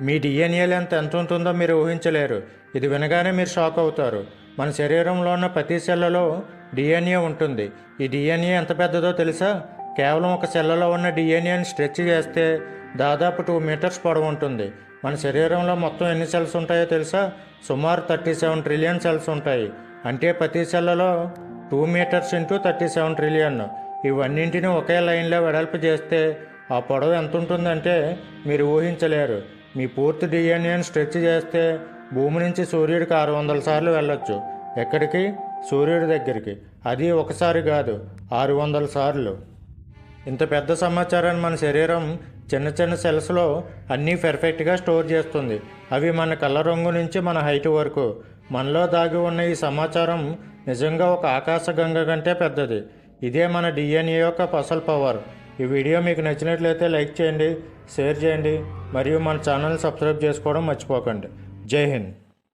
మీ DNA length ఎంత ఉంటుందో మీరు ఊహించలేరు. ఇది వినగానే మీరు షాక్ అవుతారు. మన శరీరంలో ఉన్న ప్రతి సెల్లలో డిఎన్ఏ ఉంటుంది. ఈ డిఎన్ఏ ఎంత పెద్దదో తెలుసా? కేవలం ఒక సెల్లలో ఉన్న డిఎన్ఏని స్ట్రెచ్ చేస్తే దాదాపు 2 మీటర్స్ పొడవు ఉంటుంది. మన శరీరంలో మొత్తం ఎన్ని సెల్స్ ఉంటాయో తెలుసా? సుమారు 37 ట్రిలియన్ సెల్స్ ఉంటాయి. అంటే ప్రతి సెల్లలో 2 మీటర్స్ ఇంటూ 37 ట్రిలియన్. ఇవన్నింటినీ ఒకే లైన్లో వెడల్పు చేస్తే ఆ పొడవు ఎంత ఉంటుందంటే మీరు ఊహించలేరు. మీ పూర్తి డిఎన్ఏని స్ట్రెచ్ చేస్తే భూమి నుంచి సూర్యుడికి 600 సార్లు వెళ్ళొచ్చు. ఎక్కడికి? సూర్యుడి దగ్గరికి. అది ఒకసారి కాదు, 600 సార్లు. ఇంత పెద్ద సమాచారాన్ని మన శరీరం చిన్న చిన్న సెల్స్లో అన్నీ పర్ఫెక్ట్గా స్టోర్ చేస్తుంది. అవి మన కళ్ళ రంగు నుంచి మన హైట్ వరకు. మనలో దాగి ఉన్న ఈ సమాచారం నిజంగా ఒక ఆకాశగంగ కంటే పెద్దది. ఇదే మన డిఎన్ఏ యొక్క అసలు పవర్. ఈ వీడియో మీకు నచ్చినట్లయితే లైక్ చేయండి, షేర్ చేయండి మరియు మన ఛానల్ని సబ్స్క్రైబ్ చేసుకోవడం మర్చిపోకండి. జై హింద్.